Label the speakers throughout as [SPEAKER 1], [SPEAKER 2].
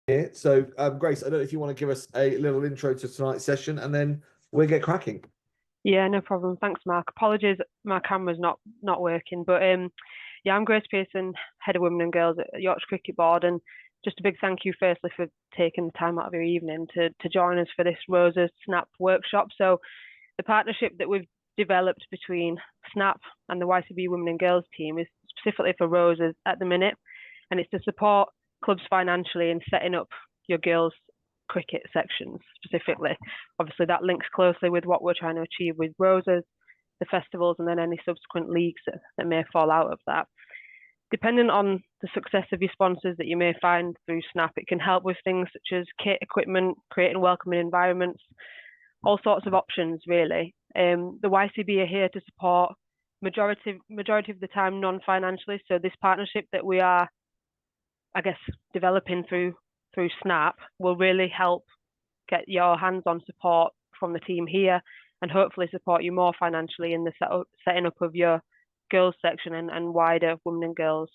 [SPEAKER 1] here. So, Grace, I don't know if you want to give us a little intro to tonight's session, and then we'll get cracking.
[SPEAKER 2] Yeah, no problem. Thanks, Mark. Apologies, my camera's not working, but yeah, I'm Grace Pearson, head of women and girls at Yorkshire Cricket Board, and just a big thank you, firstly, for taking the time out of your evening to join us for this Rosa Snap workshop. So, the partnership that we've developed between Snap and the YCB Women and Girls team is specifically for Roses at the minute, and it's to support clubs financially in setting up your girls cricket sections specifically. Obviously, that links closely with what we're trying to achieve with Roses, the festivals, and then any subsequent leagues that may fall out of that. Depending on the success of your sponsors that you may find through Snap, it can help with things such as kit, equipment, creating welcoming environments, all sorts of options really. The YCB are here to support majority of the time non-financially. So this partnership that we are, I guess, developing through Snap will really help get your hands-on support from the team here and hopefully support you more financially in the setting up of your girls section and wider women and girls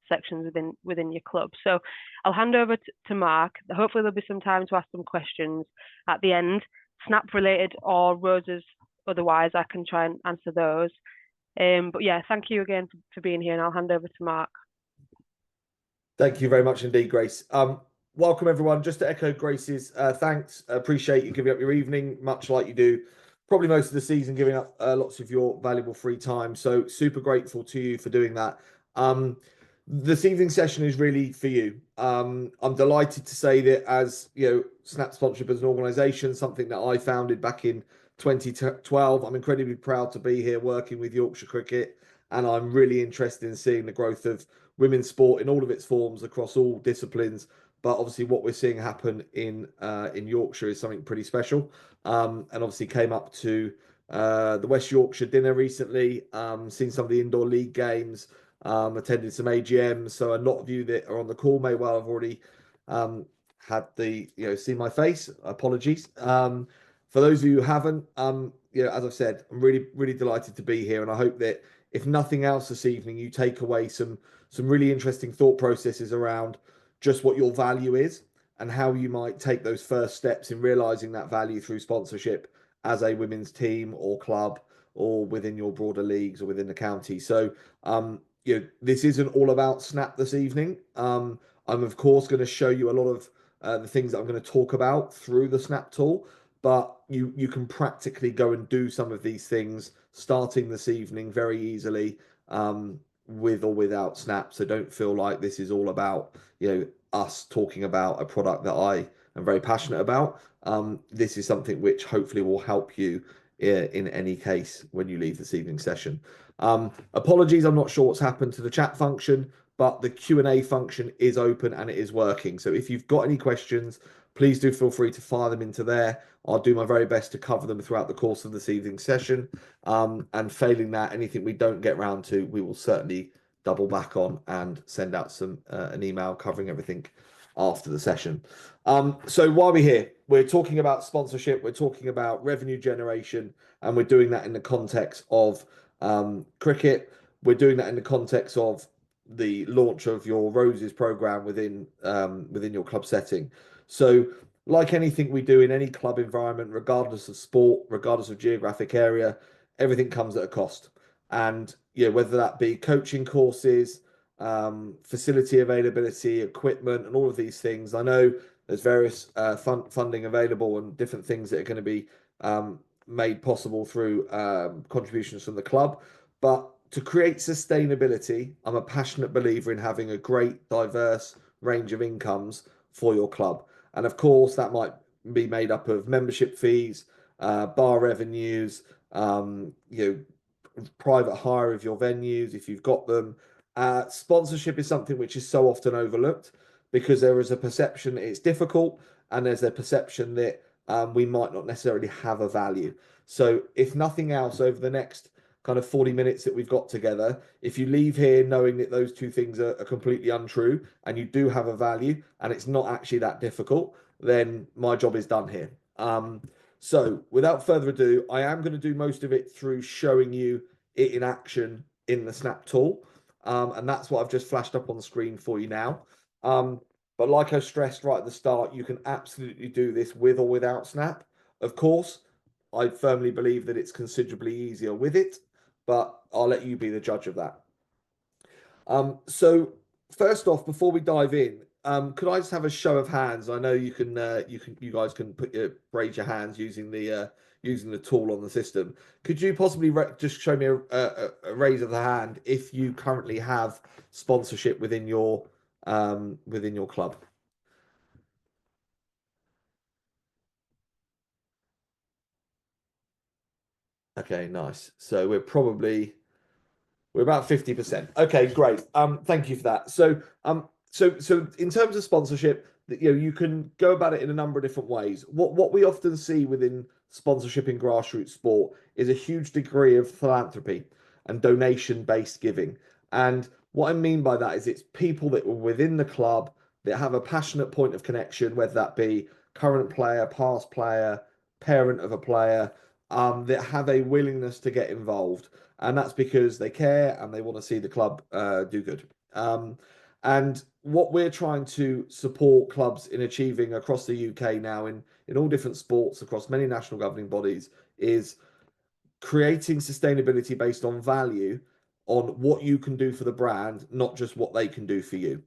[SPEAKER 2] sections within your club. So I'll hand over to Mark. Hopefully there'll be some time to ask some questions at the end, Snap related or Roses otherwise. I can try and answer those. But yeah, thank you again for being here, and I'll hand over to Mark.
[SPEAKER 1] Thank you very much indeed, Grace. Welcome everyone. Just to echo Grace's thanks, appreciate you giving up your evening, much like you do probably most of the season, giving up lots of your valuable free time. So super grateful to you for doing that. This evening session is really for you. I'm delighted to say that as you know, Snap sponsorship as an organisation, something that I founded back in 2012. I'm incredibly proud to be here working with Yorkshire Cricket, and I'm really interested in seeing the growth of women's sport in all of its forms across all disciplines. But obviously, what we're seeing happen in Yorkshire is something pretty special. And obviously, came up to the West Yorkshire dinner recently, seen some of the indoor league games, attended some AGMs. So a lot of you that are on the call may well have already had the seen my face. Apologies. For those of you who haven't, as I've said, I'm really delighted to be here, and I hope that if nothing else this evening, you take away some really interesting thought processes around just what your value is and how you might take those first steps in realizing that value through sponsorship as a women's team or club or within your broader leagues or within the county. So, this isn't all about Snap this evening. I'm of course going to show you a lot of the things that I'm going to talk about through the Snap tool, but you can practically go and do some of these things starting this evening very easily, with or without Snap. So don't feel like this is all about us talking about a product that I am very passionate about. This is something which hopefully will help you in any case when you leave this evening session. Apologies, I'm not sure what's happened to the chat function, but the Q&A function is open and it is working. So if you've got any questions, please do feel free to fire them into there. I'll do my very best to cover them throughout the course of this evening session. And failing that, anything we don't get round to, we will certainly double back on and send out an email covering everything after the session. So while we're here, we're talking about sponsorship, we're talking about revenue generation, and we're doing that in the context of cricket. We're doing that in the context of the launch of your Roses program within your club setting. So like anything we do in any club environment, regardless of sport, regardless of geographic area, everything comes at a cost. And whether that be coaching courses, facility availability, equipment, and all of these things. I know there's various funding available and different things that are going to be made possible through contributions from the club. But to create sustainability, I'm a passionate believer in having a great, diverse range of incomes for your club. And of course, that might be made up of membership fees, bar revenues, private hire of your venues if you've got them. Sponsorship is something which is so often overlooked because there is a perception it's difficult, and there's a perception that we might not necessarily have a value. So if nothing else, over the next kind of 40 minutes that we've got together, if you leave here knowing that those two things are completely untrue and you do have a value and it's not actually that difficult, then my job is done here. So without further ado, I am going to do most of it through showing you it in action in the Snap tool. And that's what I've just flashed up on the screen for you now. But like I stressed right at the start, you can absolutely do this with or without Snap. Of course, I firmly believe that it's considerably easier with it, but I'll let you be the judge of that. So first off, before we dive in, could I just have a show of hands? I know you guys can raise your hands using the tool on the system. Could you possibly just show me a raise of the hand if you currently have sponsorship within your club? Okay, nice. So we're about 50%. Okay, great. Thank you for that. So in terms of sponsorship, you can go about it in a number of different ways. What we often see within sponsorship in grassroots sport is a huge degree of philanthropy and donation-based giving. And what I mean by that is it's people that were within the club that have a passionate point of connection, whether that be current player, past player, parent of a player, that have a willingness to get involved, and that's because they care and they want to see the club do good. And what we're trying to support clubs in achieving across the UK now in all different sports across many national governing bodies is creating sustainability based on value on what you can do for the brand, not just what they can do for you.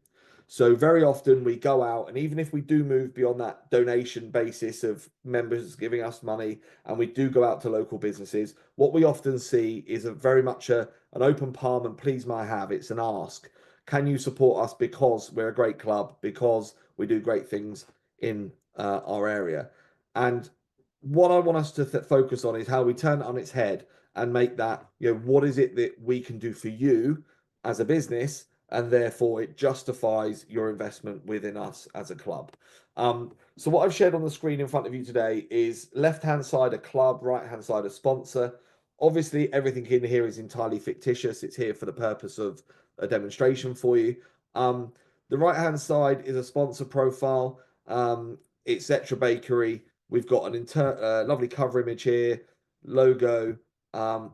[SPEAKER 1] So very often we go out, and even if we do move beyond that donation basis of members giving us money, and we do go out to local businesses, what we often see is very much an open palm and please may I have. It's an ask. Can you support us because we're a great club, because we do great things in our area? And what I want us to focus on is how we turn it on its head and make that, what is it that we can do for you as a business, and therefore it justifies your investment within us as a club. So what I've shared on the screen in front of you today is left-hand side a club, right-hand side a sponsor. Obviously, everything in here is entirely fictitious. It's here for the purpose of a demonstration for you. The right-hand side is a sponsor profile. It's Zetra Bakery. We've got an lovely cover image here, logo.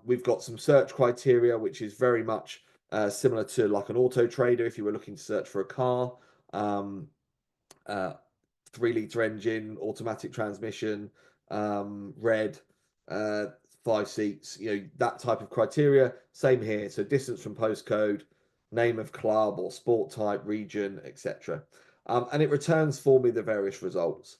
[SPEAKER 1] We've got some search criteria, which is very much similar to like an auto trader if you were looking to search for a car. 3-litre engine, automatic transmission, red, 5 seats, that type of criteria. Same here. So distance from postcode, name of club or sport type, region, etc. And it returns for me the various results.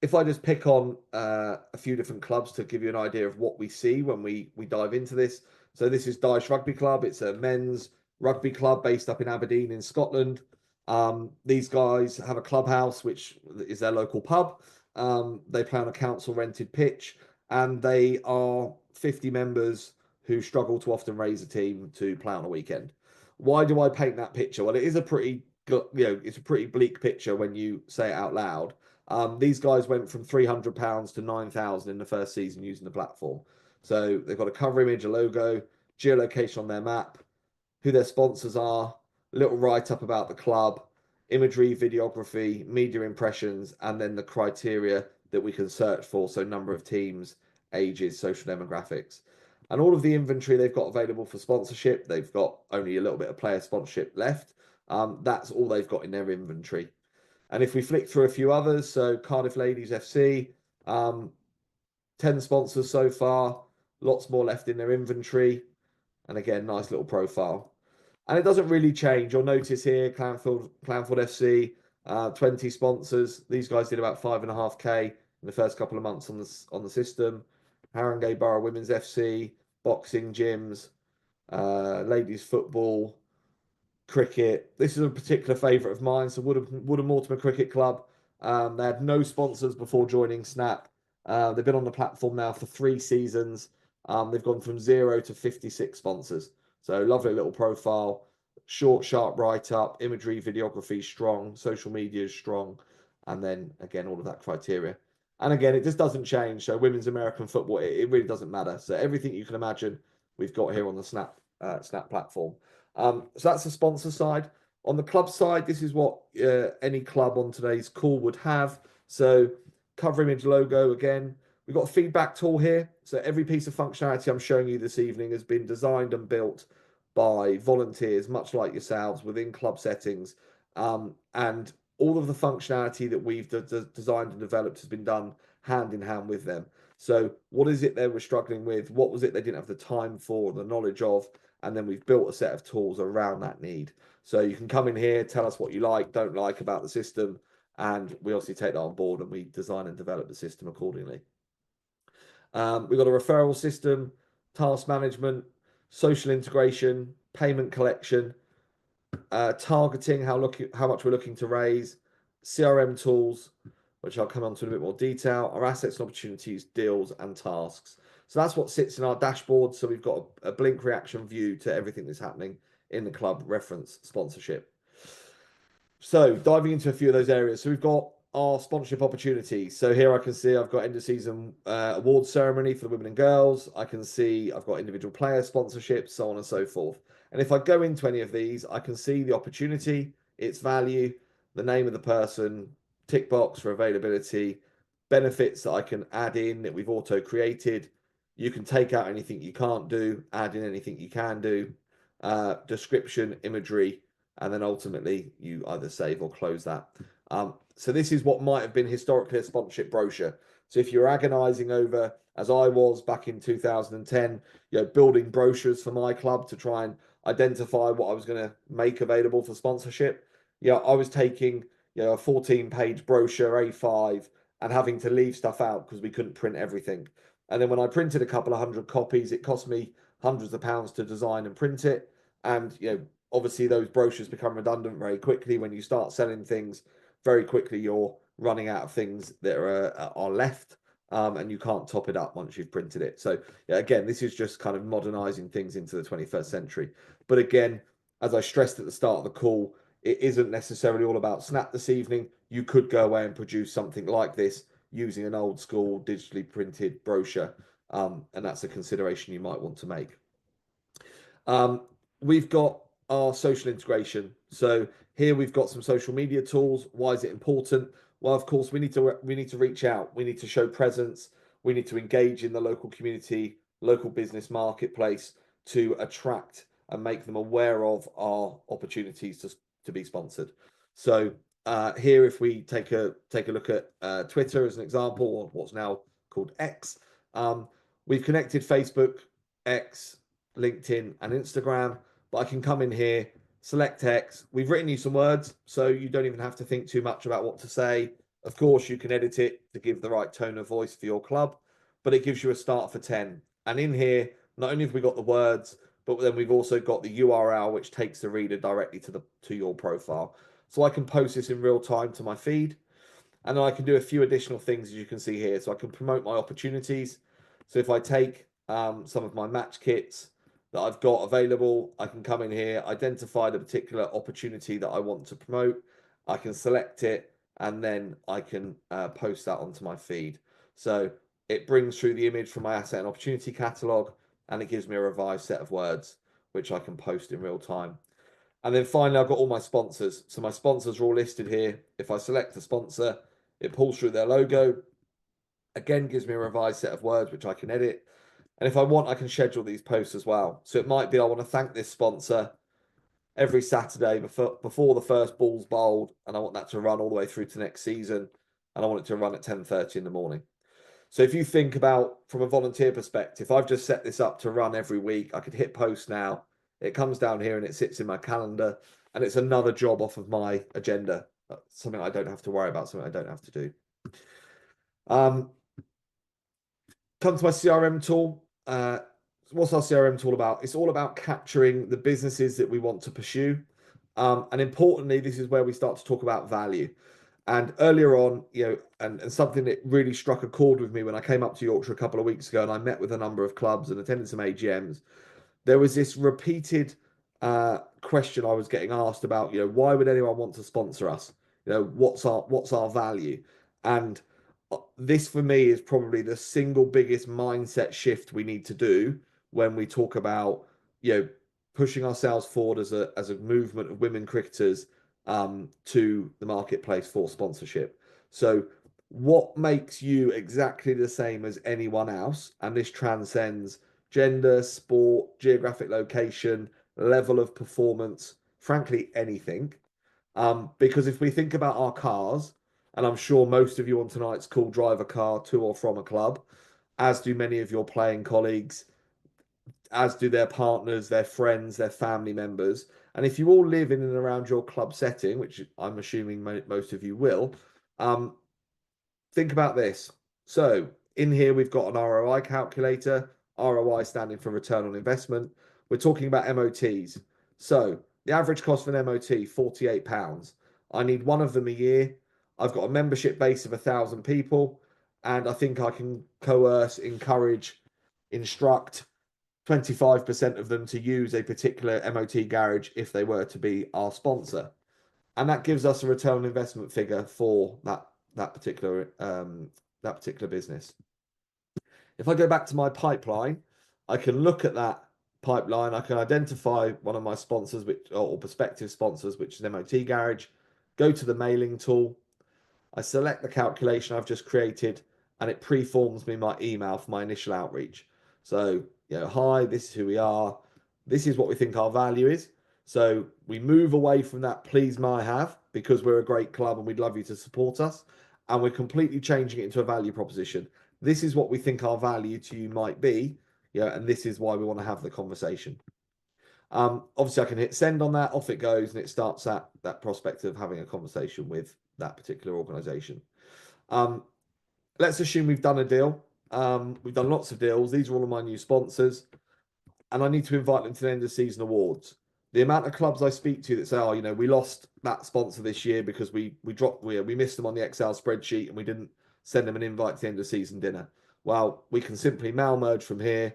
[SPEAKER 1] If I just pick on a few different clubs to give you an idea of what we see when we dive into this. So this is Dyche Rugby Club. It's a men's rugby club based up in Aberdeen in Scotland. These guys have a clubhouse, which is their local pub. They play on a council rented pitch, and they are 50 members who struggle to often raise a team to play on a weekend. Why do I paint that picture? Well, it is a pretty, it's a pretty bleak picture when you say it out loud. These guys went from £300 to 9,000 in the first season using the platform. So they've got a cover image, a logo, geolocation on their map, who their sponsors are, a little write-up about the club, imagery, videography, media impressions, and then the criteria that we can search for. So number of teams, ages, social demographics. And all of the inventory they've got available for sponsorship. They've got only a little bit of player sponsorship left. That's all they've got in their inventory. And if we flick through a few others, so Cardiff Ladies FC, 10 sponsors so far, lots more left in their inventory. And again, nice little profile. And it doesn't really change. You'll notice here, Clanfield FC, 20 sponsors. These guys did about 5.5K in the first couple of months on the system. Haringey Borough Women's FC, boxing gyms, ladies football, cricket. This is a particular favourite of mine. So Woodham Mortimer Cricket Club. They had no sponsors before joining Snap. They've been on the platform now for 3 seasons. They've gone from 0 to 56 sponsors. So lovely little profile, short, sharp write-up, imagery, videography strong, social media is strong, and then again all of that criteria. And again, it just doesn't change. So women's American football, it really doesn't matter. So everything you can imagine, we've got here on the Snap platform. So that's the sponsor side. On the club side, this is what any club on today's call would have. So cover image, logo, again. We've got a feedback tool here. So every piece of functionality I'm showing you this evening has been designed and built by volunteers, much like yourselves, within club settings. And all of the functionality that we've designed and developed has been done hand in hand with them. So what is it they were struggling with? What was it they didn't have the time for, the knowledge of? And then we've built a set of tools around that need. So you can come in here, tell us what you like, don't like about the system, and we obviously take that on board and we design and develop the system accordingly. We've got a referral system, task management, social integration, payment collection, targeting, how much we're looking to raise, CRM tools, which I'll come on to in a bit more detail, our assets and opportunities, deals, and tasks. So that's what sits in our dashboard. So we've got a blink reaction view to everything that's happening in the club reference sponsorship. So diving into a few of those areas. So we've got our sponsorship opportunities. So here I can see I've got end of season awards ceremony for the women and girls. I can see I've got individual player sponsorships, so on and so forth. And if I go into any of these, I can see the opportunity, its value, the name of the person, tick box for availability, benefits that I can add in that we've auto created. You can take out anything you can't do, add in anything you can do, description, imagery, and then ultimately you either save or close that. So this is what might have been historically a sponsorship brochure. So if you're agonizing over, as I was back in 2010, building brochures for my club to try and identify what I was going to make available for sponsorship, I was taking a 14-page brochure A5 and having to leave stuff out because we couldn't print everything. And then when I printed a couple of hundred copies, it cost me hundreds of pounds to design and print it. And obviously those brochures become redundant very quickly. When you start selling things very quickly, you're running out of things that are left, and you can't top it up once you've printed it. So again, this is just kind of modernizing things into the 21st century. But again, as I stressed at the start of the call, it isn't necessarily all about Snap this evening. You could go away and produce something like this using an old school digitally printed brochure, and that's a consideration you might want to make. We've got our social integration. So here we've got some social media tools. Why is it important? Well, of course, we need to reach out. We need to show presence. We need to engage in the local community, local business marketplace to attract and make them aware of our opportunities to be sponsored. So here, if we take a look at Twitter as an example, or what's now called X, we've connected Facebook, X, LinkedIn, and Instagram. But I can come in here, select text. We've written you some words, so you don't even have to think too much about what to say. Of course, you can edit it to give the right tone of voice for your club, but it gives you a start for 10. And in here, not only have we got the words, but then we've also got the URL, which takes the reader directly to your profile. So I can post this in real time to my feed, and then I can do a few additional things, as you can see here. So I can promote my opportunities. So if I take some of my match kits that I've got available, I can come in here, identify the particular opportunity that I want to promote. I can select it, and then I can post that onto my feed. So it brings through the image from my asset and opportunity catalog, and it gives me a revised set of words, which I can post in real time. And then finally, I've got all my sponsors. So my sponsors are all listed here. If I select a sponsor, it pulls through their logo. Again, gives me a revised set of words, which I can edit. And if I want, I can schedule these posts as well. So it might be I want to thank this sponsor every Saturday before the first ball's bowled, and I want that to run all the way through to next season, and I want it to run at 10:30 in the morning. So if you think about from a volunteer perspective, I've just set this up to run every week. I could hit post now. It comes down here and it sits in my calendar, and it's another job off of my agenda. Something I don't have to worry about, something I don't have to do. Come to my CRM tool. What's our CRM tool about? It's all about capturing the businesses that we want to pursue. And importantly, this is where we start to talk about value. And earlier on, and something that really struck a chord with me when I came up to Yorkshire a couple of weeks ago and I met with a number of clubs and attended some AGMs, there was this repeated question I was getting asked about, why would anyone want to sponsor us? What's our value? And this for me is probably the single biggest mindset shift we need to do when we talk about pushing ourselves forward as a movement of women cricketers to the marketplace for sponsorship. So what makes you exactly the same as anyone else, and this transcends gender, sport, geographic location, level of performance, frankly anything, Because if we think about our cars, and I'm sure most of you on tonight's call drive a car to or from a club, as do many of your playing colleagues, as do their partners, their friends, their family members. And if you all live in and around your club setting, which I'm assuming most of you will, think about this. So in here, we've got an ROI calculator, ROI standing for return on investment. We're talking about MOTs. So the average cost of an MOT, £48. I need one of them a year. I've got a membership base of 1,000 people, and I think I can coerce, encourage, instruct 25% of them to use a particular MOT garage if they were to be our sponsor. And that gives us a return on investment figure for that particular business. If I go back to my pipeline, I can look at that pipeline. I can identify one of my sponsors, or prospective sponsors, which is MOT Garage. Go to the mailing tool. I select the calculation I've just created, and it preforms me my email for my initial outreach. So, hi, this is who we are. This is what we think our value is. So we move away from that please may I have, because we're a great club and we'd love you to support us. And we're completely changing it into a value proposition. This is what we think our value to you might be. And this is why we want to have the conversation. Obviously, I can hit send on that, off it goes, and it starts that prospect of having a conversation with that particular organization. Let's assume we've done a deal. We've done lots of deals. These are all of my new sponsors, and I need to invite them to the end of season awards. The amount of clubs I speak to that say, "Oh, we lost that sponsor this year because we missed them on the Excel spreadsheet and we didn't send them an invite to the end of season dinner." Well, we can simply mail merge from here,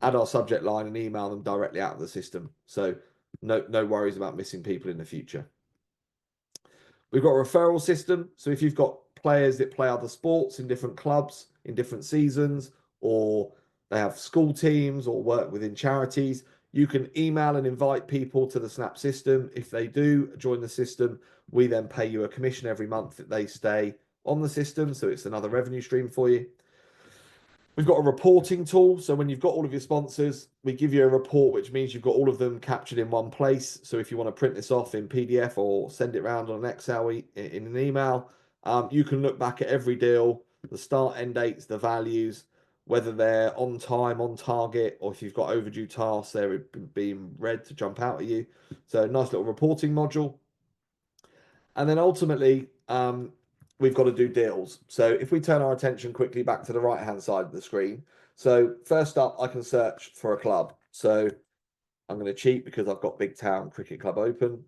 [SPEAKER 1] add our subject line, and email them directly out of the system. So no worries about missing people in the future. We've got a referral system. So if you've got players that play other sports in different clubs in different seasons, or they have school teams or work within charities, you can email and invite people to the Snap system. If they do join the system, we then pay you a commission every month that they stay on the system. So it's another revenue stream for you. We've got a reporting tool. So when you've got all of your sponsors, we give you a report, which means you've got all of them captured in one place. So if you want to print this off in PDF or send it around on an Excel in an email, you can look back at every deal, the start, end dates, the values, whether they're on time, on target, or if you've got overdue tasks, they're being red to jump out at you. So a nice little reporting module. And then ultimately, we've got to do deals. So if we turn our attention quickly back to the right-hand side of the screen. So first up, I can search for a club. So I'm going to cheat because I've got Big Town Cricket Club open.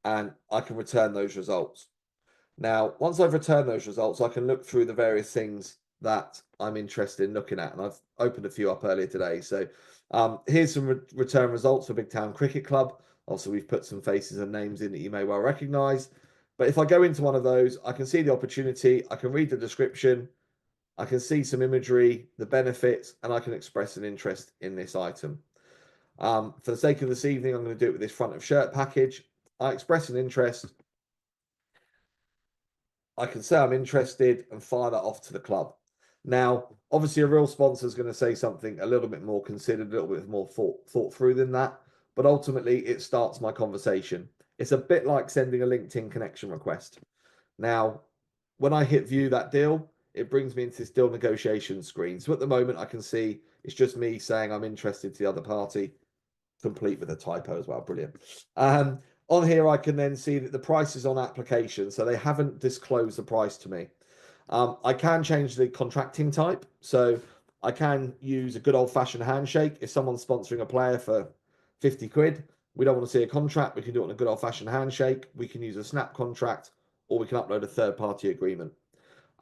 [SPEAKER 1] And I can return those results. Now, once I've returned those results, I can look through the various things that I'm interested in looking at. And I've opened a few up earlier today. So here's some return results for Big Town Cricket Club. Also, we've put some faces and names in that you may well recognize. But if I go into one of those, I can see the opportunity, I can read the description, I can see some imagery, the benefits, and I can express an interest in this item. For the sake of this evening, I'm going to do it with this front of shirt package. I express an interest. I can say I'm interested and fire that off to the club. Now, obviously, a real sponsor is going to say something a little bit more considered, a little bit more thought through than that. But ultimately, it starts my conversation. It's a bit like sending a LinkedIn connection request. Now, when I hit view that deal, it brings me into this deal negotiation screen. So at the moment, I can see it's just me saying I'm interested to the other party, complete with a typo as well. Brilliant. On here, I can then see that the price is on application, so they haven't disclosed the price to me. I can change the contracting type, so I can use a good old-fashioned handshake. If someone's sponsoring a player for 50 quid, we don't want to see a contract, we can do it on a good old-fashioned handshake. We can use a snap contract, or we can upload a third-party agreement.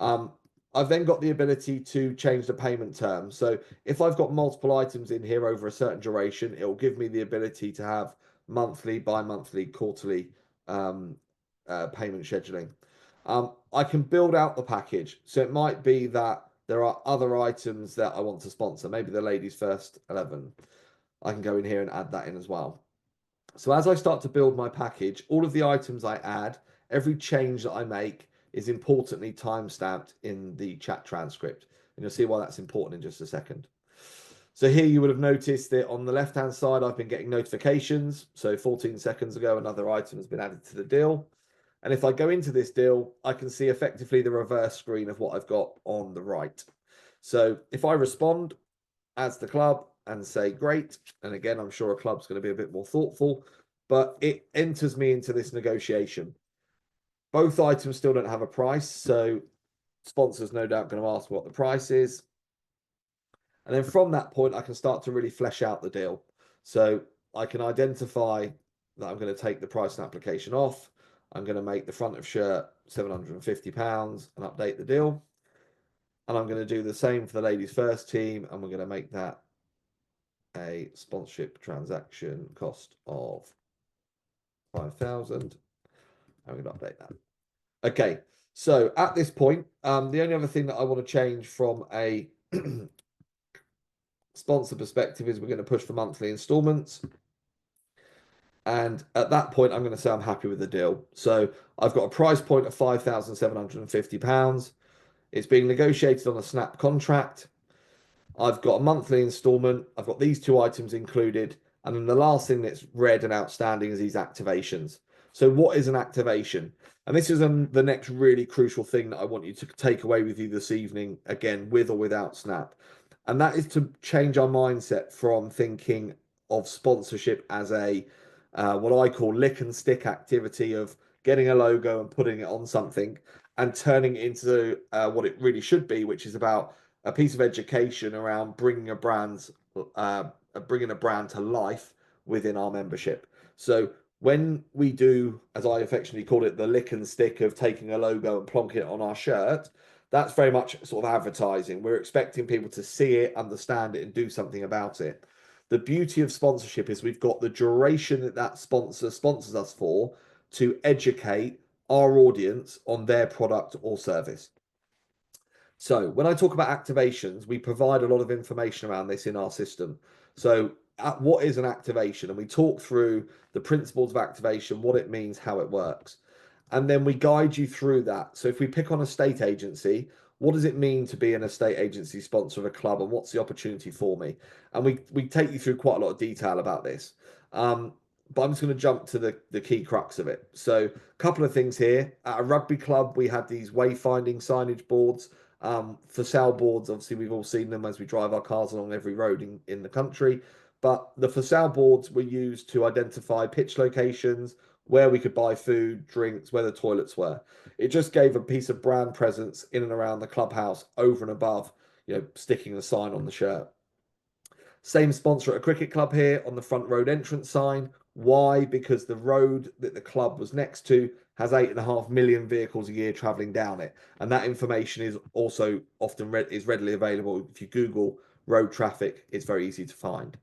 [SPEAKER 1] I've then got the ability to change the payment terms. So if I've got multiple items in here over a certain duration, it will give me the ability to have monthly, bi-monthly, quarterly payment scheduling. I can build out the package. So it might be that there are other items that I want to sponsor, maybe the ladies first 11. I can go in here and add that in as well. So as I start to build my package, all of the items I add, every change that I make is importantly time-stamped in the chat transcript. And you'll see why that's important in just a second. So here you would have noticed that on the left-hand side, I've been getting notifications. So 14 seconds ago, another item has been added to the deal. And if I go into this deal, I can see effectively the reverse screen of what I've got on the right. So if I respond as the club and say great, and again, I'm sure a club's going to be a bit more thoughtful, but it enters me into this negotiation. Both items still don't have a price, so sponsors no doubt going to ask what the price is. And then from that point, I can start to really flesh out the deal. So I can identify that I'm going to take the price and application off. I'm going to make the front of shirt £750 and update the deal. And I'm going to do the same for the ladies first team. And we're going to make that a sponsorship transaction cost of 5,000. I'm going to update that. Okay. So at this point, the only other thing that I want to change from a sponsor perspective is we're going to push for monthly installments. And at that point, I'm going to say I'm happy with the deal. So I've got a price point of £5,750. It's being negotiated on a snap contract. I've got a monthly installment. I've got these two items included. And then the last thing that's red and outstanding is these activations. So what is an activation? And this is the next really crucial thing that I want you to take away with you this evening, again, with or without Snap. And that is to change our mindset from thinking of sponsorship as a what I call lick and stick activity of getting a logo and putting it on something and turning it into what it really should be, which is about a piece of education around bringing a brand to life within our membership. So when we do, as I affectionately call it, the lick and stick of taking a logo and plonking it on our shirt, that's very much sort of advertising. We're expecting people to see it, understand it, and do something about it. The beauty of sponsorship is we've got the duration that sponsor sponsors us for to educate our audience on their product or service. So when I talk about activations, we provide a lot of information around this in our system. So what is an activation? And we talk through the principles of activation, what it means, how it works. And then we guide you through that. So if we pick on a state agency, what does it mean to be an estate agency sponsor of a club and what's the opportunity for me? And we take you through quite a lot of detail about this. But I'm just going to jump to the key crux of it. So a couple of things here. At a rugby club, we had these wayfinding signage boards. For sale boards, obviously, we've all seen them as we drive our cars along every road in the country. But the for sale boards were used to identify pitch locations, where we could buy food, drinks, where the toilets were. It just gave a piece of brand presence in and around the clubhouse over and above, sticking the sign on the shirt. Same sponsor at a cricket club here on the front road entrance sign. Why? Because the road that the club was next to has 8.5 million vehicles a year traveling down it. And that information is also often is readily available. If you Google road traffic, it's very easy to find.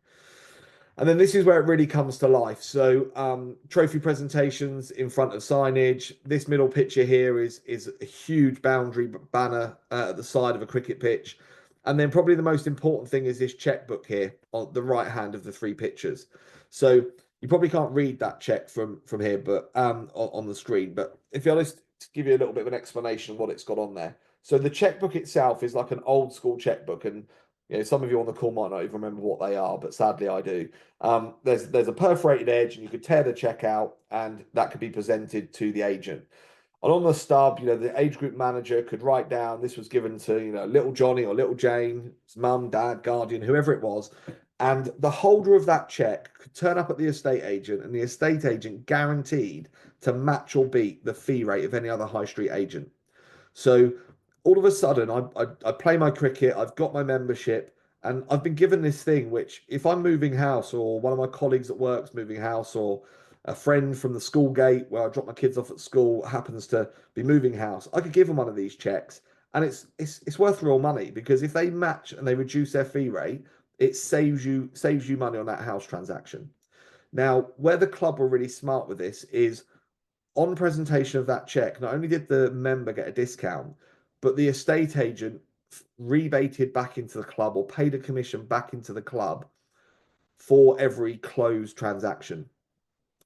[SPEAKER 1] And then this is where it really comes to life. So trophy presentations in front of signage. This middle picture here is a huge boundary banner at the side of a cricket pitch. And then probably the most important thing is this checkbook here on the right hand of the three pictures. So you probably can't read that check from here, but on the screen. But if you're honest, to give you a little bit of an explanation of what it's got on there. So the checkbook itself is like an old school checkbook, and some of you on the call might not even remember what they are, but sadly I do. There's a perforated edge, and you could tear the check out, and that could be presented to the agent. And on the stub, the age group manager could write down this was given to, little Johnny or little Jane, his mum, dad, guardian, whoever it was. And the holder of that check could turn up at the estate agent, and the estate agent guaranteed to match or beat the fee rate of any other high street agent. So all of a sudden, I play my cricket, I've got my membership, and I've been given this thing which, if I'm moving house, or one of my colleagues at work's moving house, or a friend from the school gate where I drop my kids off at school happens to be moving house, I could give them one of these checks, and it's worth real money, because if they match and they reduce their fee rate, it saves you money on that house transaction. Now, where the club were really smart with this is on presentation of that check, not only did the member get a discount, but the estate agent rebated back into the club or paid a commission back into the club for every closed transaction.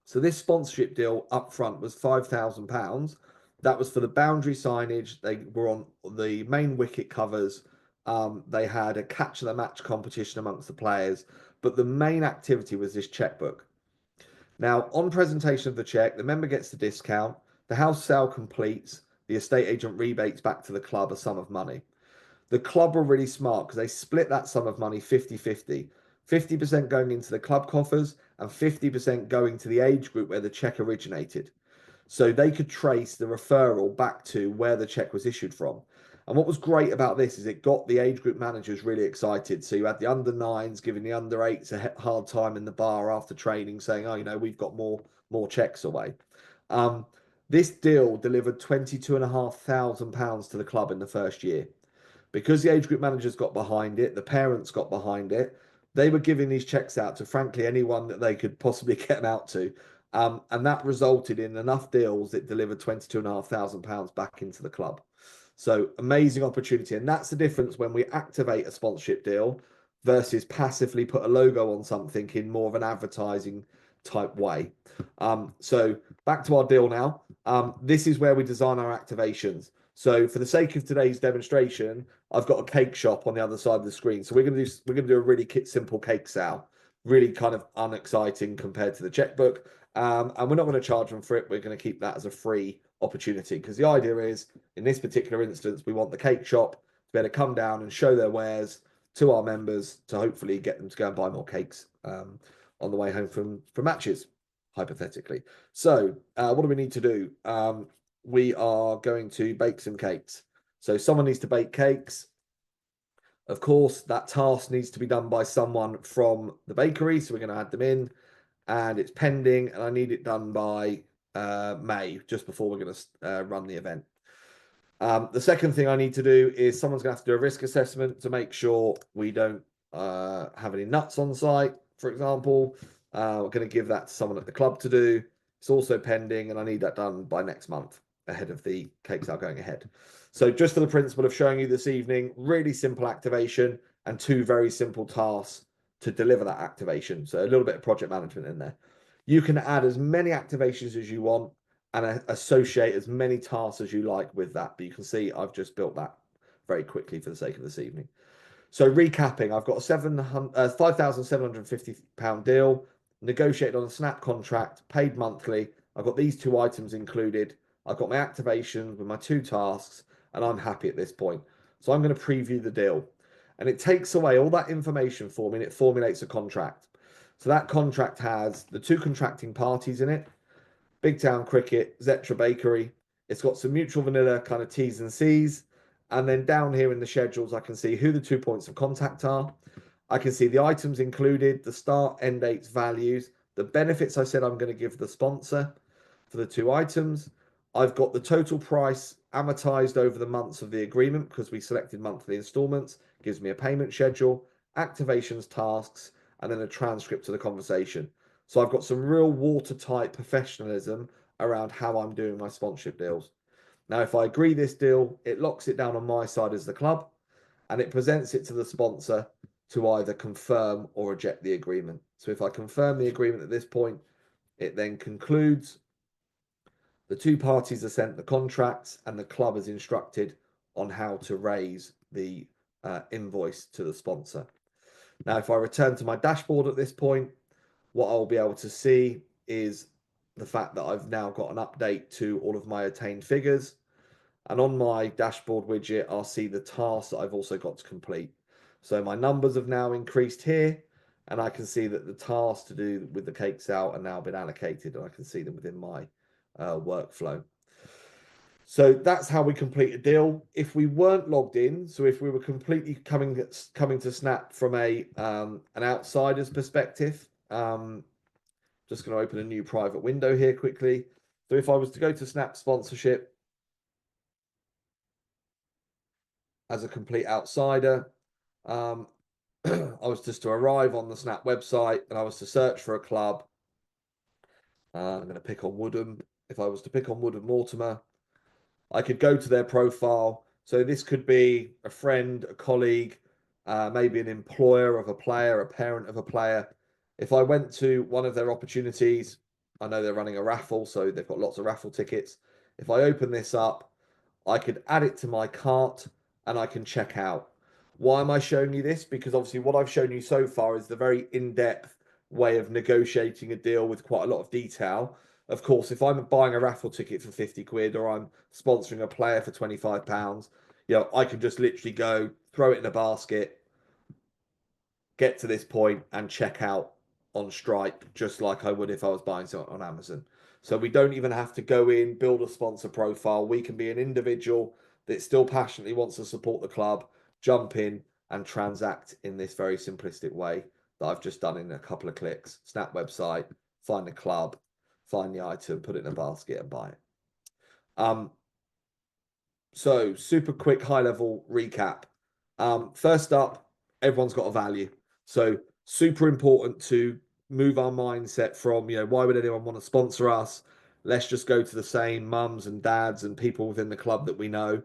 [SPEAKER 1] So this sponsorship deal up front was £5,000. That was for the boundary signage. They were on the main wicket covers, They had a catch of the match competition amongst the players, but the main activity was this checkbook. Now, on presentation of the check, the member gets the discount, the house sale completes, the estate agent rebates back to the club a sum of money. The club were really smart because they split that sum of money 50-50. 50% going into the club coffers and 50% going to the age group where the check originated. So they could trace the referral back to where the check was issued from. And what was great about this is it got the age group managers really excited. So you had the under nines giving the under eights a hard time in the bar after training, saying, "Oh, we've got more checks away." Um, this deal delivered £22,500 to the club in the first year. Because the age group managers got behind it, the parents got behind it, they were giving these checks out to frankly anyone that they could possibly get them out to. And that resulted in enough deals that delivered £22,500 back into the club. So amazing opportunity. And that's the difference when we activate a sponsorship deal versus passively put a logo on something in more of an advertising type way. So back to our deal now. This is where we design our activations. So for the sake of today's demonstration, I've got a cake shop on the other side of the screen. So we're gonna do a really simple cake sale, really kind of unexciting compared to the checkbook. And we're not going to charge them for it. We're going to keep that as a free opportunity because the idea is, in this particular instance, we want the cake shop to be able to come down and show their wares to our members to hopefully get them to go and buy more cakes on the way home from matches, hypothetically. So what do we need to do? We are going to bake some cakes. So someone needs to bake cakes. Of course, that task needs to be done by someone from the bakery. So we're going to add them in and it's pending and I need it done by May, just before we're going to run the event. The second thing I need to do is someone's going to have to do a risk assessment to make sure we don't have any nuts on site, for example. We're going to give that to someone at the club to do. It's also pending and I need that done by next month ahead of the cake sale going ahead. So just for the principle of showing you this evening, really simple activation and two very simple tasks to deliver that activation. So a little bit of project management in there. You can add as many activations as you want and associate as many tasks as you like with that. But you can see I've just built that very quickly for the sake of this evening. So recapping, I've got a £5,750 deal, negotiated on a snap contract, paid monthly. I've got these two items included. I've got my activation with my two tasks, and I'm happy at this point. So I'm going to preview the deal. And it takes away all that information for me and it formulates a contract. So that contract has the two contracting parties in it, Big Town Cricket, Zetra Bakery. It's got some mutual vanilla kind of T's and C's. And then down here in the schedules, I can see who the 2 points of contact are. I can see the items included, the start, end dates, values, the benefits I said I'm going to give the sponsor for the two items. I've got the total price amortized over the months of the agreement because we selected monthly installments, gives me a payment schedule, activations, tasks, and then a transcript of the conversation. So I've got some real watertight professionalism around how I'm doing my sponsorship deals. Now, if I agree this deal, it locks it down on my side as the club and it presents it to the sponsor to either confirm or reject the agreement. So if I confirm the agreement at this point, it then concludes. The two parties are sent the contracts and the club is instructed on how to raise the invoice to the sponsor. Now, if I return to my dashboard at this point, what I'll be able to see is the fact that I've now got an update to all of my attained figures. And on my dashboard widget, I'll see the tasks that I've also got to complete. So my numbers have now increased here, and I can see that the tasks to do with the cake sale are now been allocated, and I can see them within my workflow. So that's how we complete a deal. If we weren't logged in, so if we were completely coming to Snap from an outsider's perspective, just going to open a new private window here quickly. So if I was to go to Snap sponsorship as a complete outsider, I was just to arrive on the Snap website and I was to search for a club. I'm going to pick on Woodham. If I was to pick on Woodham Mortimer, I could go to their profile. So this could be a friend, a colleague, maybe an employer of a player, a parent of a player. If I went to one of their opportunities, I know they're running a raffle, so they've got lots of raffle tickets. If I open this up, I could add it to my cart and I can check out. Why am I showing you this? Because obviously what I've shown you so far is the very in-depth way of negotiating a deal with quite a lot of detail. Of course, if I'm buying a raffle ticket for 50 quid or I'm sponsoring a player for £25, I can just literally go, throw it in a basket, get to this point and check out on Stripe, just like I would if I was buying something on Amazon. So we don't even have to go in, build a sponsor profile. We can be an individual that still passionately wants to support the club, jump in and transact in this very simplistic way that I've just done in a couple of clicks. Snap website, find the club, find the item, put it in a basket and buy it. So super quick high level recap. First up, everyone's got a value. So super important to move our mindset from, why would anyone want to sponsor us? Let's just go to the same mums and dads and people within the club that we know.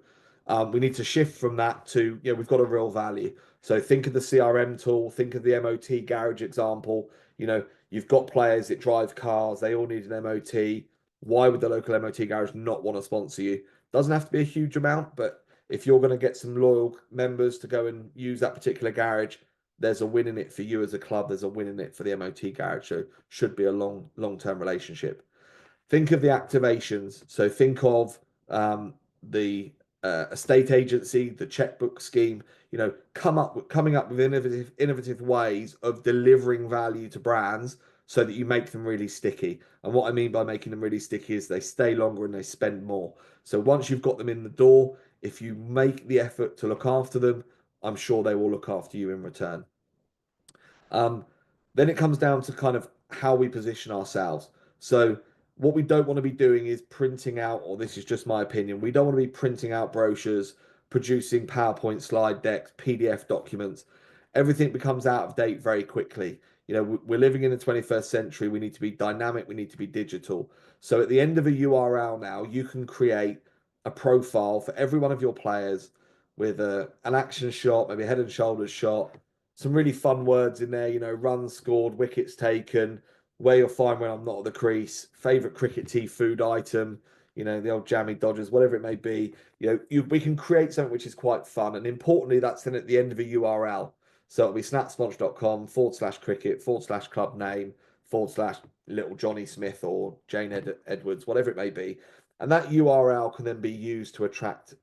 [SPEAKER 1] We need to shift from that to, we've got a real value. So think of the CRM tool, think of the MOT garage example. You've got players that drive cars, they all need an MOT. Why would the local MOT garage not want to sponsor you? Doesn't have to be a huge amount, but if you're going to get some loyal members to go and use that particular garage, there's a win in it for you as a club. There's a win in it for the MOT garage. So should be a long-term relationship. Think of the activations. So think of the estate agency, the checkbook scheme. Coming up with innovative ways of delivering value to brands so that you make them really sticky. And what I mean by making them really sticky is they stay longer and they spend more. So once you've got them in the door, if you make the effort to look after them, I'm sure they will look after you in return. Then it comes down to kind of how we position ourselves. So what we don't want to be doing is printing out, or this is just my opinion, we don't want to be printing out brochures, producing PowerPoint slide decks, PDF documents. Everything becomes out of date very quickly. We're living in the 21st century. We need to be dynamic. We need to be digital. So at the end of a URL now, you can create a profile for every one of your players with an action shot, maybe a head and shoulders shot, some really fun words in there, runs scored, wickets taken, where you'll find when I'm not at the crease, favourite cricket tea food item, the old jammy Dodgers, whatever it may be. We can create something which is quite fun. And importantly, that's then at the end of a URL. So it'll be snapsponsor.com/cricket/club name /little Johnny Smith or Jane Edwards, whatever it may be. And that URL can then be used to attract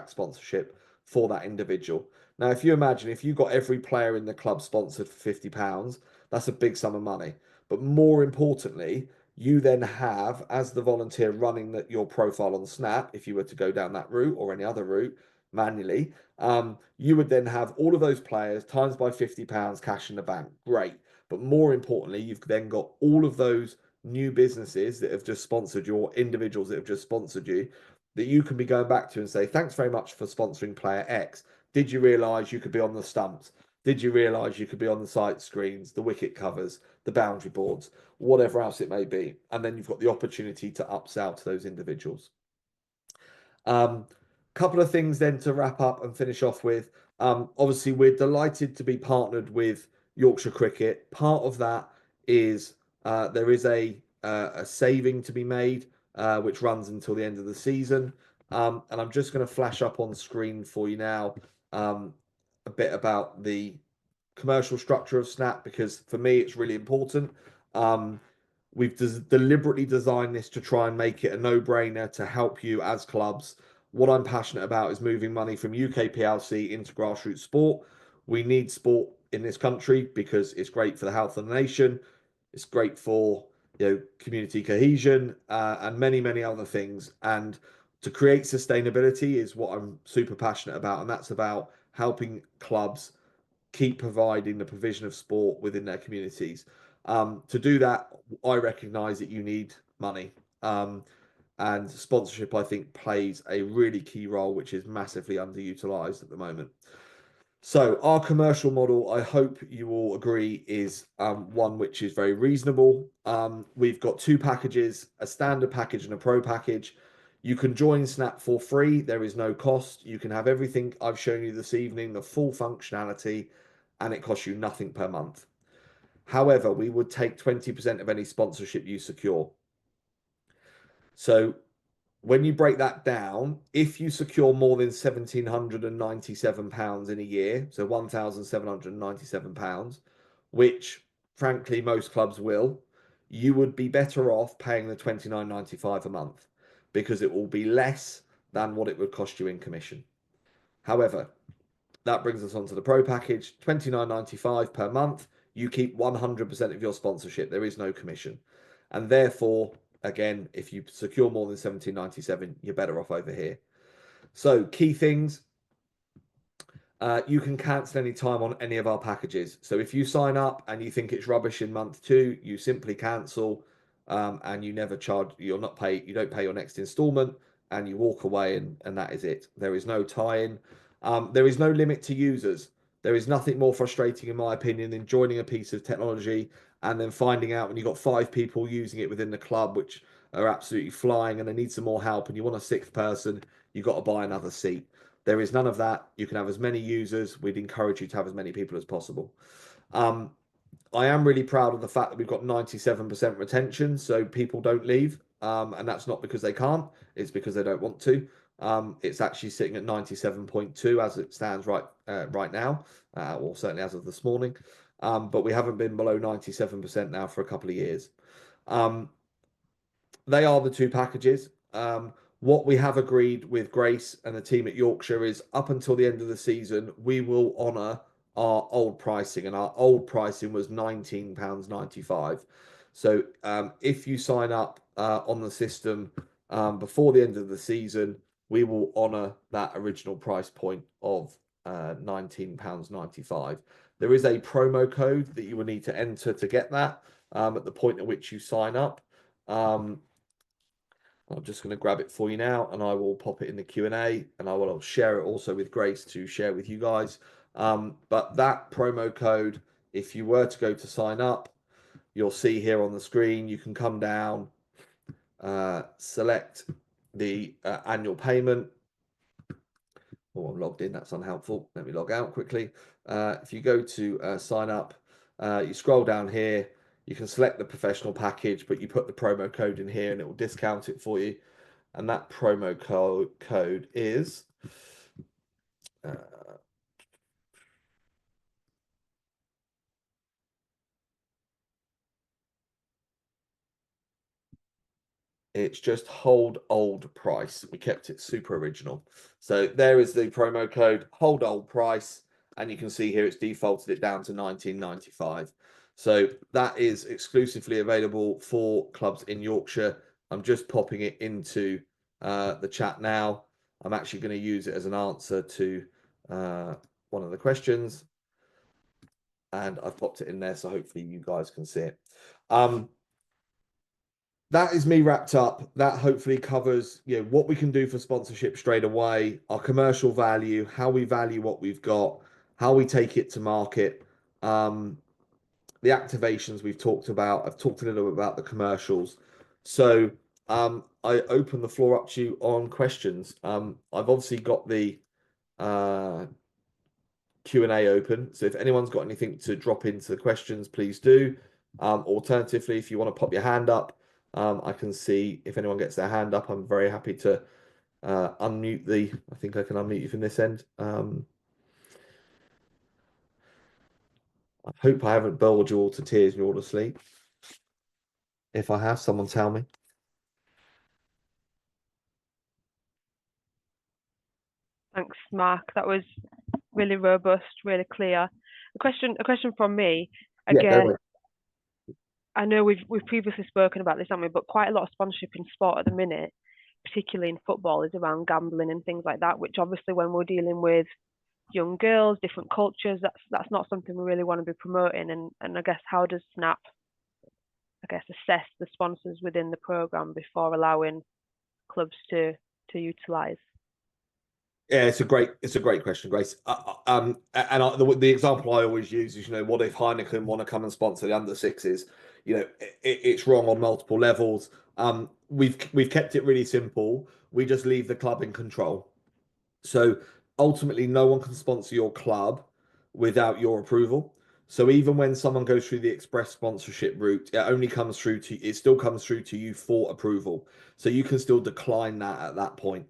[SPEAKER 1] sponsorship for that individual. Now, if you imagine if you got every player in the club sponsored for £50, that's a big sum of money. But more importantly, you then have, as the volunteer running your profile on Snap, if you were to go down that route or any other route manually, you would then have all of those players times by £50 cash in the bank. Great. But more importantly, you've then got all of those new businesses that have just sponsored you, or individuals that have just sponsored you, that you can be going back to and say, thanks very much for sponsoring player X. Did you realise you could be on the stumps? Did you realise you could be on the side screens, the wicket covers, the boundary boards, whatever else it may be? And then you've got the opportunity to upsell to those individuals. Couple of things then to wrap up and finish off with. Obviously, we're delighted to be partnered with Yorkshire Cricket. Part of that is there is a saving to be made, which runs until the end of the season. And I'm just going to flash up on screen for you now a bit about the commercial structure of Snap, because for me it's really important. We've deliberately designed this to try and make it a no-brainer to help you as clubs. What I'm passionate about is moving money from UK PLC into grassroots sport. We need sport in this country because it's great for the health of the nation. It's great for community cohesion and many other things. And to create sustainability is what I'm super passionate about, and that's about helping clubs keep providing the provision of sport within their communities. To do that, I recognise that you need money. And sponsorship, I think, plays a really key role, which is massively underutilized at the moment. So our commercial model, I hope you all agree, is one which is very reasonable. We've got two packages, a standard package and a pro package. You can join Snap for free. There is no cost. You can have everything I've shown you this evening, the full functionality, and it costs you nothing per month. However, we would take 20% of any sponsorship you secure. So when you break that down, if you secure more than £1,797 in a year, so £1,797, which frankly most clubs will, you would be better off paying the £29.95 a month because it will be less than what it would cost you in commission. However, that brings us on to the pro package, £29.95 per month. You keep 100% of your sponsorship. There is no commission. And therefore, again, if you secure more than 17.97, you're better off over here. So key things, you can cancel any time on any of our packages. So if you sign up and you think it's rubbish in month 2, you simply cancel, and you never charge. You don't pay your next installment, and you walk away, and that is it. There is no tie-in. There is no limit to users. There is nothing more frustrating, in my opinion, than joining a piece of technology and then finding out when you've got 5 people using it within the club, which are absolutely flying, and they need some more help, and you want a 6th person, you've got to buy another seat. There is none of that. You can have as many users. We'd encourage you to have as many people as possible. I am really proud of the fact that we've got 97% retention, so people don't leave. And that's not because they can't, it's because they don't want to. It's actually sitting at 97.2 as it stands right now, or certainly as of this morning. But we haven't been below 97% now for a couple of years. They are the 2 packages. What we have agreed with Grace and the team at Yorkshire is up until the end of the season, we will honour our old pricing, and our old pricing was £19.95. So if you sign up on the system before the end of the season, we will honour that original price point of £19.95. There is a promo code that you will need to enter to get that at the point at which you sign up. I'm just going to grab it for you now, and I will pop it in the Q&A, and I will share it also with Grace to share with you guys. But that promo code, if you were to go to sign up, you'll see here on the screen, you can come down, select the annual payment. Oh, I'm logged in. That's unhelpful. Let me log out quickly. If you go to sign up, you scroll down here. You can select the professional package, but you put the promo code in here and it will discount it for you. And that promo code is it's just hold old price. We kept it super original. So there is the promo code, hold old price, and you can see here it's defaulted it down to 19.95. So that is exclusively available for clubs in Yorkshire. I'm just popping it into the chat now. I'm actually going to use it as an answer to one of the questions, and I've popped it in there, so hopefully you guys can see it. That is me wrapped up. That hopefully covers, what we can do for sponsorship straight away, our commercial value, how we value what we've got, how we take it to market, the activations we've talked about. I've talked a little bit about the commercials. So I open the floor up to you on questions. I've obviously got the Q&A open. So if anyone's got anything to drop into the questions, please do. Alternatively, if you want to pop your hand up, I can see if anyone gets their hand up. I'm very happy to unmute I think I can unmute you from this end. I hope I haven't bored you all to tears and you're all asleep. If I have, someone tell me.
[SPEAKER 2] Thanks, Mark. That was really robust, really clear. A question from me. Again, I know we've previously spoken about this, haven't we? But quite a lot of sponsorship in sport at the minute, particularly in football, is around gambling and things like that. Which obviously, when we're dealing with young girls, different cultures, that's not something we really want to be promoting. And I guess, how does Snap, assess the sponsors within the program before allowing clubs to utilize?
[SPEAKER 1] Yeah, it's a great question, Grace. The example I always use is, what if Heineken want to come and sponsor the under sixes? It's wrong on multiple levels. We've kept it really simple. We just leave the club in control. So ultimately, no one can sponsor your club without your approval. So even when someone goes through the express sponsorship route, it still comes through to you for approval. So you can still decline that at that point.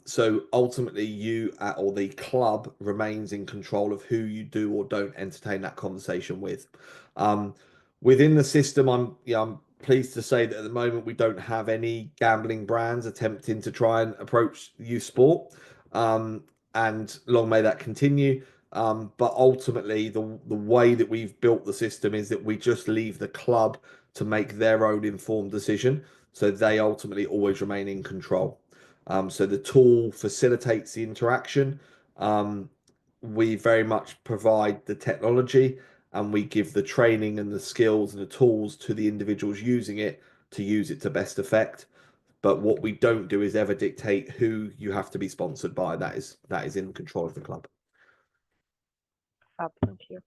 [SPEAKER 1] So ultimately, or the club remains in control of who you do or don't entertain that conversation with. Um, Within the system, I'm pleased to say that at the moment we don't have any gambling brands attempting to try and approach youth sport. Um, and long may that continue. But ultimately, the way that we've built the system is that we just leave the club to make their own informed decision. So they ultimately always remain in control. So the tool facilitates the interaction. Um, we very much provide the technology and we give the training and the skills and the tools to the individuals using it to use it to best effect. But what we don't do is ever dictate who you have to be sponsored by. That is in control of the club.
[SPEAKER 2] Fab, thank you.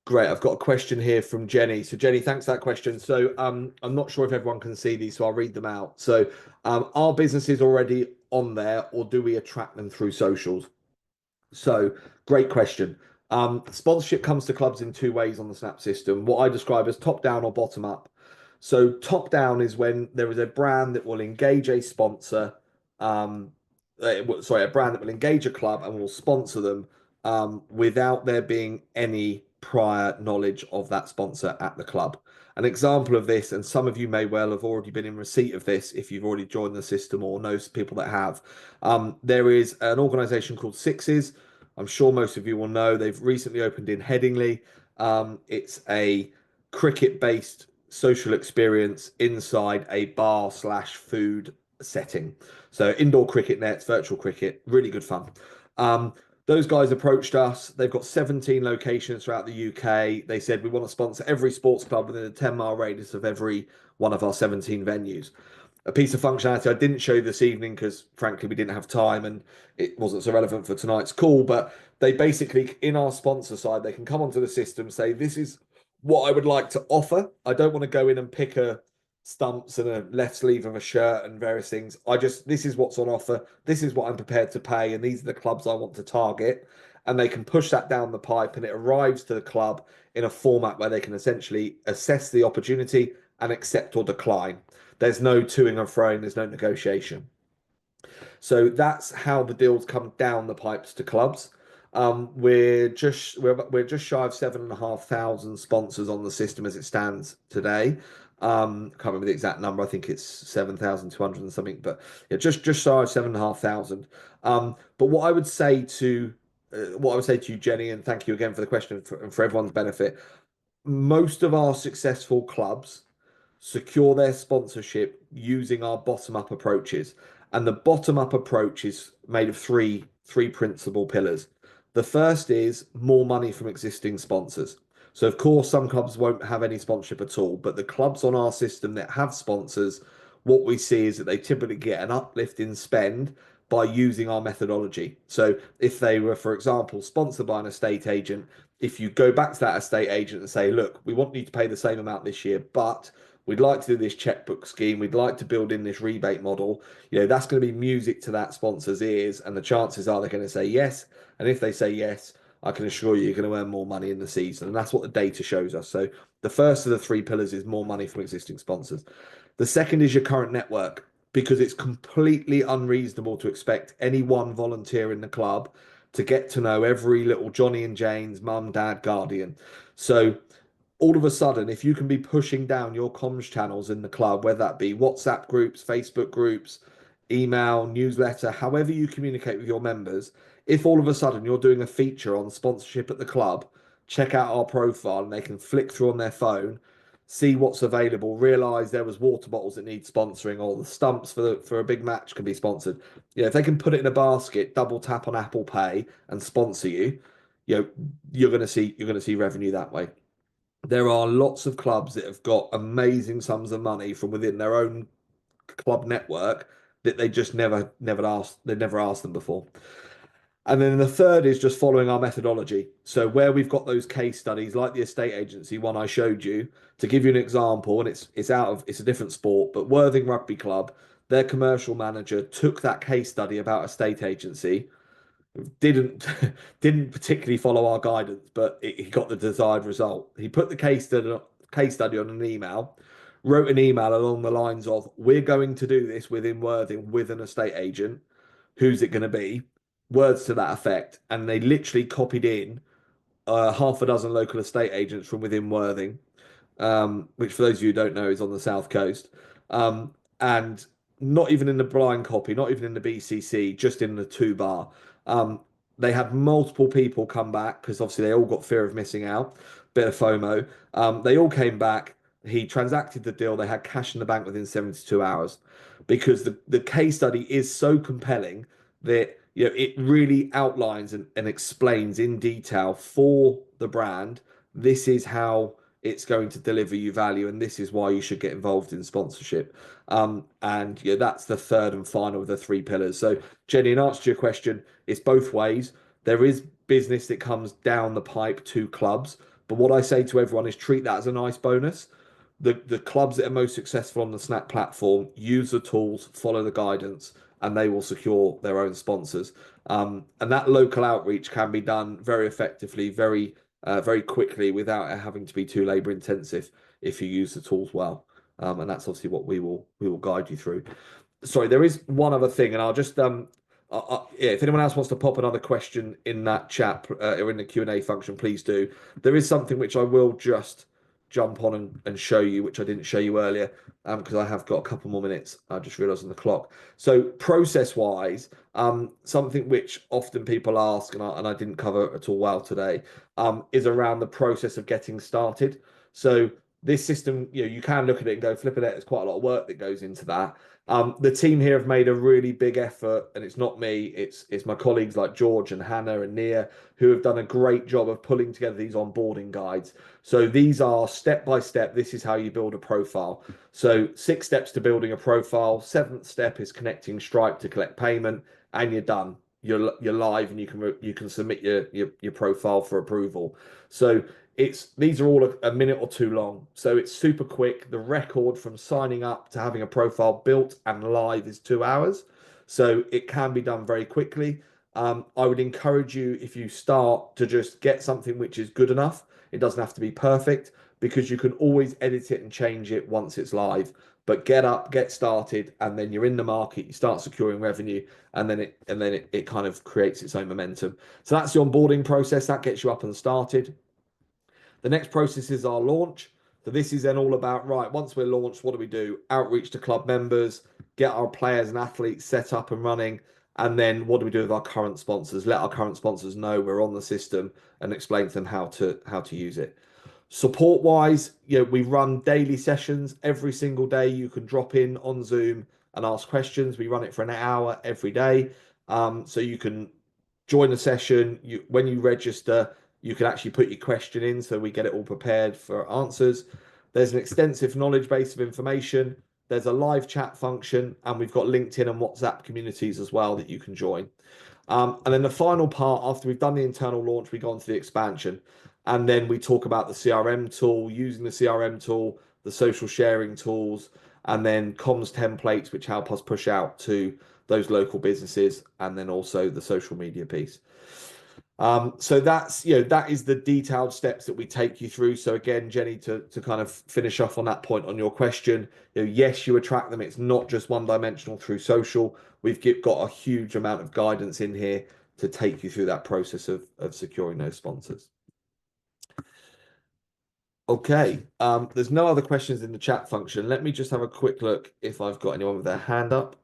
[SPEAKER 1] Great. I've got a question here from Jenny. So Jenny, thanks for that question. So I'm not sure if everyone can see these, so I'll read them out. So are businesses already on there, or do we attract them through socials? So great question. Sponsorship comes to clubs in two ways on the Snap system. What I describe as top down or bottom up. So top down is when there is a brand that will engage a sponsor, a brand that will engage a club and will sponsor them without there being any prior knowledge of that sponsor at the club. An example of this, and some of you may well have already been in receipt of this if you've already joined the system or know people that have. There is an organization called Sixes. I'm sure most of you will know they've recently opened in Headingley. It's a cricket-based social experience inside a bar slash food setting. So indoor cricket nets, virtual cricket, really good fun. Those guys approached us. They've got 17 locations throughout the UK. They said we want to sponsor every sports club within a 10-mile radius of every one of our 17 venues. A piece of functionality I didn't show you this evening because frankly we didn't have time and it wasn't so relevant for tonight's call, but they basically, in our sponsor side, they can come onto the system, say this is what I would like to offer. I don't want to go in and pick a stumps and a left sleeve of a shirt and various things. This is what's on offer. This is what I'm prepared to pay. And these are the clubs I want to target. And they can push that down the pipe and it arrives to the club in a format where they can essentially assess the opportunity and accept or decline. There's no toing and froing, there's no negotiation. So that's how the deals come down the pipes to clubs. We're just shy of 7,500 sponsors on the system as it stands today. Can't remember the exact number. I think it's 7,200 and something, but yeah, just shy of 7,500. But what I would say to you, Jenny, and thank you again for the question and for everyone's benefit. Most of our successful clubs secure their sponsorship using our bottom up approaches. And the bottom up approach is made of three principal pillars. The first is more money from existing sponsors. So of course some clubs won't have any sponsorship at all, but the clubs on our system that have sponsors, what we see is that they typically get an uplift in spend by using our methodology. So if they were, for example, sponsored by an estate agent, if you go back to that estate agent and say, look, we want you to pay the same amount this year, but we'd like to do this checkbook scheme, we'd like to build in this rebate model, that's going to be music to that sponsor's ears, and the chances are they're going to say yes. And if they say yes, I can assure you you're going to earn more money in the season. And that's what the data shows us. So the first of the three pillars is more money from existing sponsors. The second is your current network, because it's completely unreasonable to expect any one volunteer in the club to get to know every little Johnny and Jane's mum, dad, guardian. So all of a sudden, if you can be pushing down your comms channels in the club, whether that be WhatsApp groups, Facebook groups, email, newsletter, however you communicate with your members, if all of a sudden you're doing a feature on sponsorship at the club, check out our profile and they can flick through on their phone, see what's available, realize there was water bottles that need sponsoring, or the stumps for a big match can be sponsored. If they can put it in a basket, double tap on Apple Pay and sponsor you, you're going to see revenue that way. There are lots of clubs that have got amazing sums of money from within their own club network that they just never asked them before. And then the third is just following our methodology. So where we've got those case studies, like the estate agency one I showed you, to give you an example, and it's a different sport, but Worthing Rugby Club, their commercial manager took that case study about estate agency, didn't didn't particularly follow our guidance, but he got the desired result. He put the case study on an email, wrote an email along the lines of, "We're going to do this within Worthing with an estate agent. Who's it going to be?" Words to that effect, and they literally copied in half a dozen local estate agents from within Worthing, which for those of you who don't know is on the south coast, and not even in the blind copy, not even in the BCC, just in the two bar. Um, they had multiple people come back because obviously they all got fear of missing out, bit of FOMO. They all came back. He transacted the deal. They had cash in the bank within 72 hours because the case study is so compelling that it really outlines and explains in detail for the brand. This is how it's going to deliver you value, and this is why you should get involved in sponsorship. And that's the third and final of the three pillars. So, Jenny, in answer to your question, it's both ways. There is business that comes down the pipe to clubs, but what I say to everyone is treat that as a nice bonus. The clubs that are most successful on the Snap platform use the tools, follow the guidance, and they will secure their own sponsors. And that local outreach can be done very effectively, very quickly without it having to be too labor intensive if you use the tools well. And that's obviously what we will guide you through. Sorry, there is one other thing, and I'll just yeah, if anyone else wants to pop another question in that chat or in the Q&A function, please do. There is something which I will just jump on and show you, which I didn't show you earlier, because I have got a couple more minutes. I just realised on the clock. So process-wise, something which often people ask, and I didn't cover at all well today, is around the process of getting started. So this system, you can look at it and go, flipping it, there's quite a lot of work that goes into that. The team here have made a really big effort, and it's not me, it's my colleagues like George and Hannah and Nia who have done a great job of pulling together these onboarding guides. So these are step by step. This is how you build a profile. So 6 steps to building a profile. 7th step is connecting Stripe to collect payment, and you're done. You're live, and you can submit your profile for approval. So these are all a minute or two long, so it's super quick. The record from signing up to having a profile built and live is 2 hours, so it can be done very quickly. I would encourage you, if you start, to just get something which is good enough. It doesn't have to be perfect because you can always edit it and change it once it's live. But get started, and then you're in the market. You start securing revenue, and then it kind of creates its own momentum. So that's the onboarding process. That gets you up and started. The next process is our launch. So this is then all about, right, once we're launched, what do we do? Outreach to club members, get our players and athletes set up and running. And then what do we do with our current sponsors? Let our current sponsors know we're on the system and explain to them how to use it. Support wise, we run daily sessions every single day. You can drop in on Zoom and ask questions. We run it for an hour every day. So you can join a session. When you register, you can actually put your question in, so we get it all prepared for answers. There's an extensive knowledge base of information. There's a live chat function, and we've got LinkedIn and WhatsApp communities as well that you can join. And then the final part, after we've done the internal launch, we go on to the expansion. And then we talk about the CRM tool, using the CRM tool, the social sharing tools, and then comms templates, which help us push out to those local businesses, and then also the social media piece. So that is the detailed steps that we take you through. So again, Jenny, to kind of finish off on that point on your question, yes, you attract them. It's not just one dimensional through social. We've got a huge amount of guidance in here to take you through that process of securing those sponsors. Okay, there's no other questions in the chat function. Let me just have a quick look if I've got anyone with their hand up.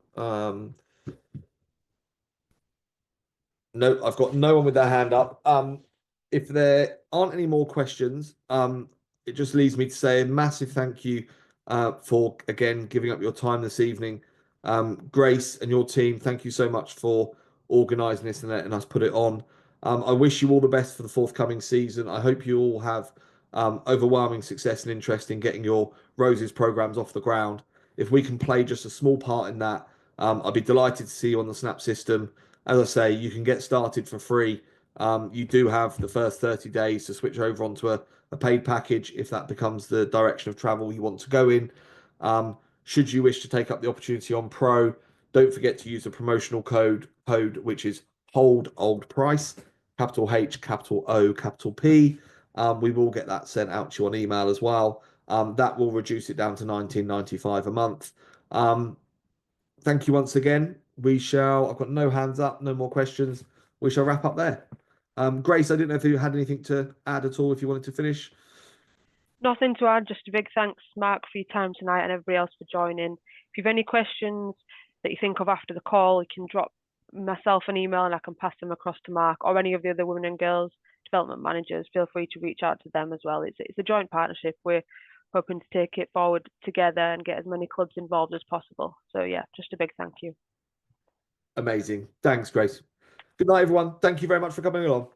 [SPEAKER 1] No, I've got no one with their hand up. If there aren't any more questions, it just leaves me to say a massive thank you for, again, giving up your time this evening. Grace and your team, thank you so much for organising this and letting us put it on. I wish you all the best for the forthcoming season. I hope you all have overwhelming success and interest in getting your Roses programs off the ground. If we can play just a small part in that, I'd be delighted to see you on the Snap system. As I say, you can get started for free. You do have the first 30 days to switch over onto a paid package if that becomes the direction of travel you want to go in. Should you wish to take up the opportunity on Pro, don't forget to use the promotional code which is hold old price, capital H, capital O, capital P. We will get that sent out to you on email as well. That will reduce it down to 19.95 a month. Thank you once again. I've got no hands up, no more questions. We shall wrap up there. Grace, I didn't know if you had anything to add at all, if you wanted to finish.
[SPEAKER 2] Nothing to add, just a big thanks, Mark, for your time tonight and everybody else for joining. If you've any questions that you think of after the call, you can drop myself an email and I can pass them across to Mark, or any of the other women and girls development managers. Feel free to reach out to them as well. It's a joint partnership. We're hoping to take it forward together and get as many clubs involved as possible. So yeah, just a big thank you.
[SPEAKER 1] Amazing. Thanks, Grace. Good night, everyone. Thank you very much for coming along.